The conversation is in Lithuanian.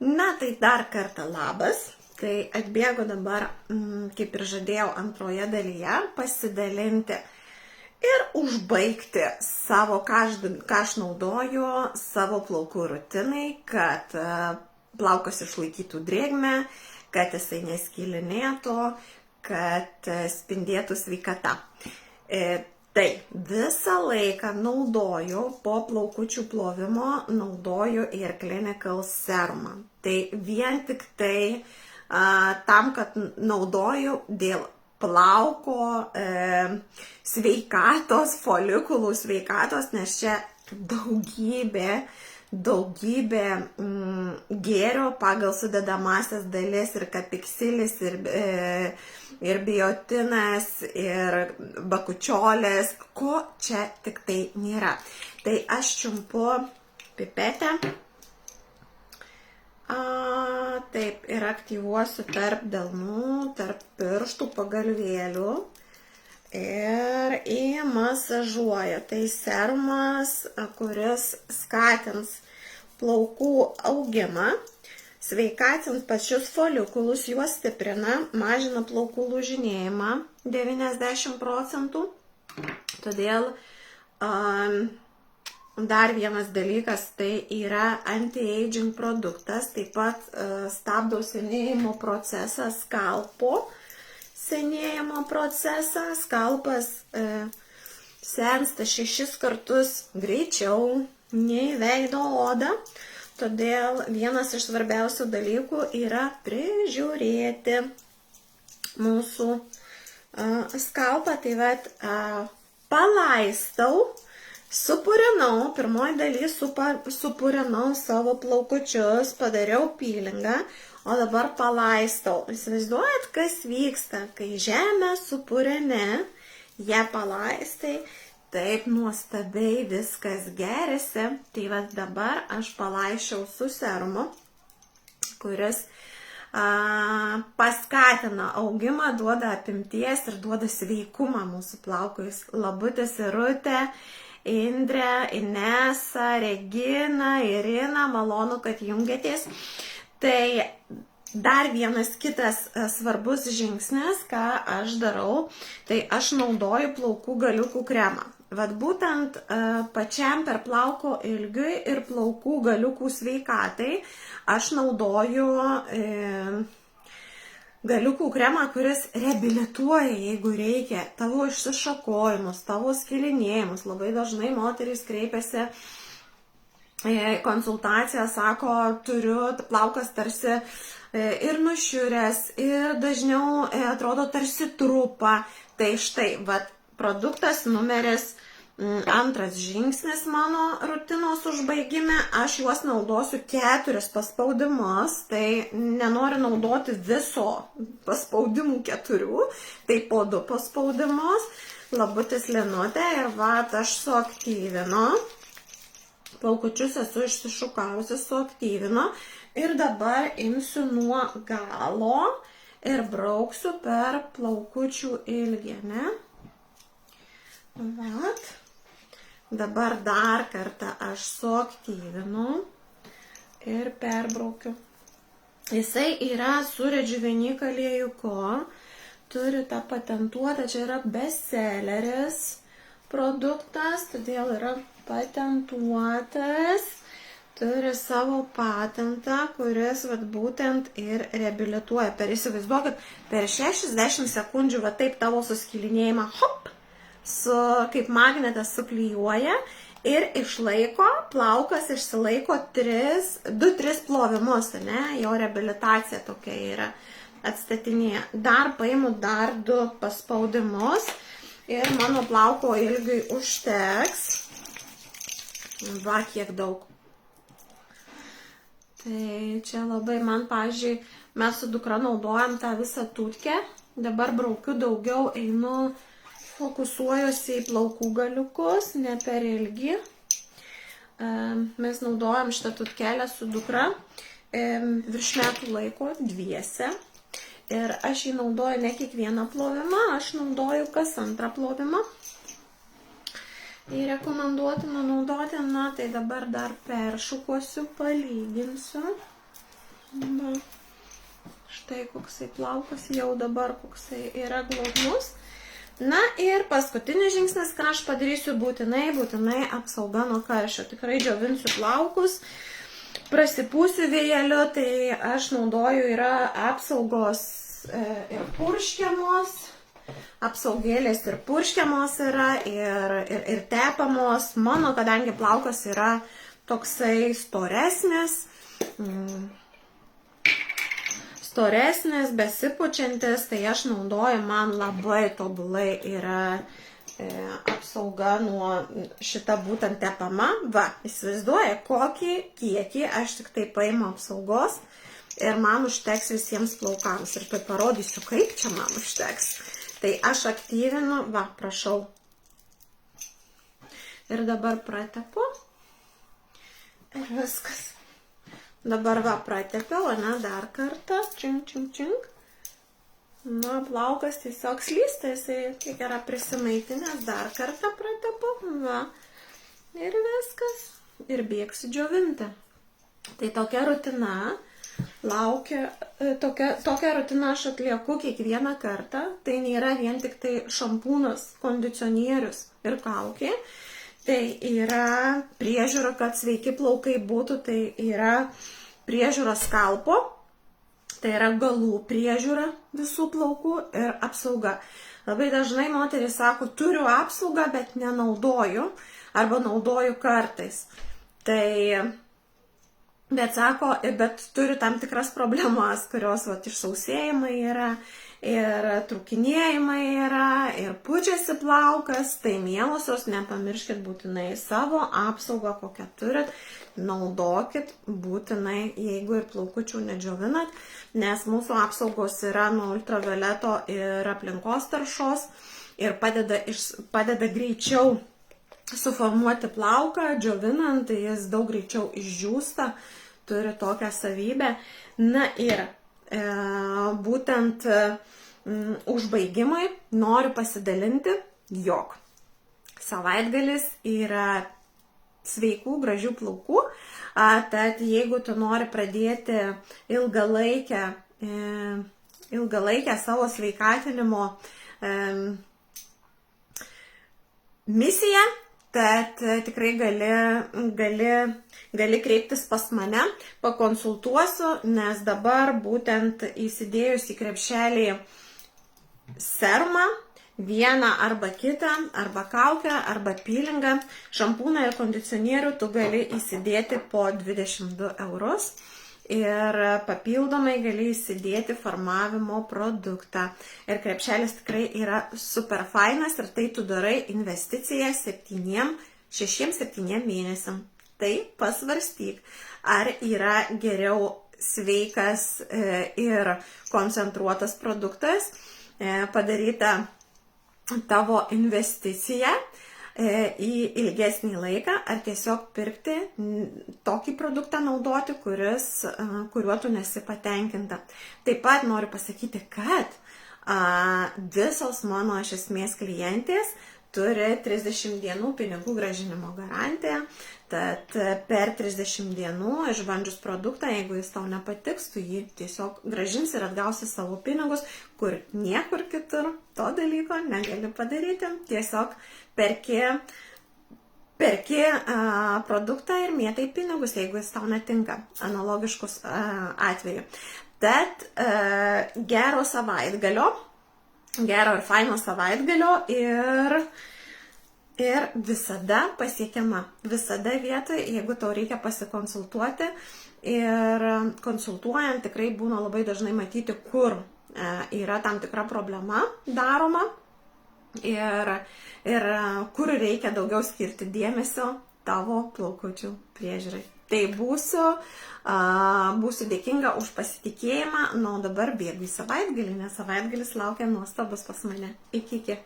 Na, tai dar kartą labas. Tai atbėgu dabar, kaip ir žadėjau antroje dalyje, pasidalinti ir užbaigti savo, ką aš naudoju savo plaukų rutinai, kad plaukas išlaikytų drėgmę, kad jisai neskilinėtų, kad spindėtų sveikata. Tai visą laiką naudoju, po plaukučių plovimo naudoju ir Clinical serumą. Tai vien tik tai tam, kad naudoju dėl plauko sveikatos, folikulų sveikatos, nes čia daugybė gėrio pagal sudedamasias dalis ir kapiksilis, ir biotinas, ir bakučiolės, ko čia tik tai nėra. Tai aš čiumpu pipetę, taip, ir aktyvuosiu tarp delnų, tarp pirštų pagalvėlių ir įmasažuoju. Tai serumas, kuris skatins plaukų augimą, sveikatins pačius folikulus, juos stiprina, mažina plaukų lūžinėjimą 90%. Todėl dar vienas dalykas, tai yra anti-aging produktas, taip pat stabdo senėjimo procesą, skalpo senėjimo procesą. Skalpas sensta 6 kartus greičiau nei veido oda. Todėl vienas iš svarbiausių dalykų yra prižiūrėti mūsų skalpą. Tai vat palaistau, supurinau, pirmoji daly supurinau savo plaukučius, padariau peelingą, o dabar palaistau. Įsivaizduojat, kas vyksta, kai žemę supurini, ją palaistai, taip nuostabiai viskas geriasi. Tai va dabar aš palaiščiau su serumu, kuris paskatina augimą, duoda apimties ir duoda sveikumą mūsų plaukui. Labutis Irutė, Indrė, Inesa, Regina, Irina, malonu, kad jungiatės. Tai dar vienas kitas svarbus žingsnis, ką aš darau, tai aš naudoju plaukų galiukų kremą. Vat būtent pačiam per plauko ilgiui ir plaukų galiukų sveikatai aš naudoju galiukų kremą, kuris reabilituoja, jeigu reikia, tavo išsišakojimus, tavo skilinėjimus. Labai dažnai moterys kreipiasi konsultaciją, sako, turiu plaukas tarsi ir nušiuręs, ir dažniau atrodo tarsi trupa. Tai štai, vat, produktas numeris 2 žingsnis mano rutinos užbaigime. Aš juos naudosiu 4 paspaudimus, tai nenoriu naudoti viso paspaudimų 4, tai po 2 paspaudimus. Labutis Linutė ir vat aš suaktyvinu. Plaukučius esu išsišukavusi, suaktyvinu. Ir dabar imsiu nuo galo ir brauksiu per plaukučių ilgį, ne? Vat. Dabar dar kartą aš suaktyvinu ir perbraukiu. Jisai yra su Rejuvenix aliejuku, turi tą patentuotą, čia yra bestselleris produktas, todėl yra patentuotas, turi savo patentą, kuris vat būtent ir reabilituoja. Įsivaizduokit, per 60 sekundžių va taip tavo suskilinėjimą, hop, kaip magnetas suklijuoja ir išlaiko, plaukas išsilaiko 2-3 plovimus, ne? Jo reabilitacija tokia yra, atstatinėja. Dar paimu dar 2 paspaudimus ir mano plauko ilgiui užteks. Va, kiek daug. Tai čia labai man, pavyzdžiui, mes su dukra naudojam tą visą tutkę, dabar braukiu daugiau, einu, fokusuojuosi į plaukų galiukus, ne per ilgi. Mes naudojam šitą tutkelę su dukra virš metų laiko, dviese. Ir aš jį naudoju ne kiekvieną plovimą, aš naudoju kas 2 plovimą. Tai rekomenduotina naudoti, na, tai dabar dar peršukuosiu, palyginsiu. Va. Štai koksai plaukas jau dabar, koksai yra glotnus. Na ir paskutinis žingsnis, ką aš padarysiu, būtinai apsauga nuo karščio. Tikrai džiovinsiu plaukus, prasipūsiu vėjeliu, tai aš naudoju yra apsaugos ir purškiamos, apsaugėlės ir purškiamos yra, ir tepamos. Mano, kadangi plaukas yra toksai storesnis, besipučiantis, tai aš naudoju, man labai tobulai yra apsauga nuo šita būtent tepama. Va, įsivaizduoja, kokį kiekį aš tik tai paimu apsaugos ir man užteks visiems plaukams. Ir tai parodysiu, kaip čia man užteks. Tai aš aktyvinu, va, prašau. Ir dabar pratepu. Ir viskas. Dabar va pratepiau, ne, dar kartą, čink. Na, plaukas tiesiog slysta, jisai kiek yra prisimaitinęs, dar kartą pratepu, va, ir viskas, ir bėgsiu džiovinti. Tai tokia rutina, tokią rutiną aš atlieku kiekvieną kartą, tai nėra vien tik tai šampūnas, kondicionierius ir kaukė, tai yra priežiūra, kad sveiki plaukai būtų, tai yra priežiūra skalpo, tai yra galų priežiūra visų plaukų ir apsauga. Labai dažnai moterys sako, turiu apsaugą, bet nenaudoju, arba naudoju kartais. Tai, bet turiu tam tikras problemas, kurios išsausėjimai yra, ir trūkinėjimai yra, ir pučiasi plaukas, tai mielosios, nepamirškit būtinai savo apsaugą, kokią turit, naudokit būtinai, jeigu ir plaukučių nedžiovinat, nes mūsų apsaugos yra nuo ultravioleto ir aplinkos taršos ir padeda greičiau suformuoti plauką, džiovinant, tai jis daug greičiau išdžiūsta, turi tokią savybę. Na ir būtent užbaigimai noriu pasidalinti, jog savaitgalis yra sveikų, gražių plaukų, tad jeigu tu nori pradėti ilgalaikę savo sveikatinimo misiją, tad tikrai gali kreiptis pas mane, pakonsultuosiu, nes dabar būtent įsidėjus į krepšelį serumą, vieną arba kitą, arba kaukę, arba peelingą, šampūną ir kondicionierių tu gali įsidėti po 22 eurus ir papildomai gali įsidėti formavimo produktą. Ir krepšelis tikrai yra super fainas ir tai tu darai investiciją 6-7 mėnesiam. Tai pasvarstyk, ar yra geriau sveikas ir koncentruotas produktas, padaryta tavo investicija į ilgesnį laiką, ar tiesiog pirkti tokį produktą naudoti, kuriuo tu nesi patenkinta. Taip pat noriu pasakyti, kad visos mano iš esmės klientės turi 30 dienų pinigų grąžinimo garantiją, tad per 30 dienų išbandžius produktą, jeigu jis tau nepatiks, tu jį tiesiog grąžinsi ir atgausi savo pinigus, kur niekur kitur to dalyko negali padaryti. Tiesiog perki produktą ir mėtai pinigus, jeigu jis tau netinka, analogiškus atveju. Tad gero savaitgalio, gero ir faino savaitgalio ir visada pasiekiama, visada vietoje, jeigu tau reikia pasikonsultuoti. Ir konsultuojant tikrai būna labai dažnai matyti, kur yra tam tikra problema daroma ir kur reikia daugiau skirti dėmesio tavo plaukučių priežiūrai. Tai būsiu dėkinga už pasitikėjimą, o dabar bėgu į savaitgalį, nes savaitgalis laukia nuostabus pas mane. Iki.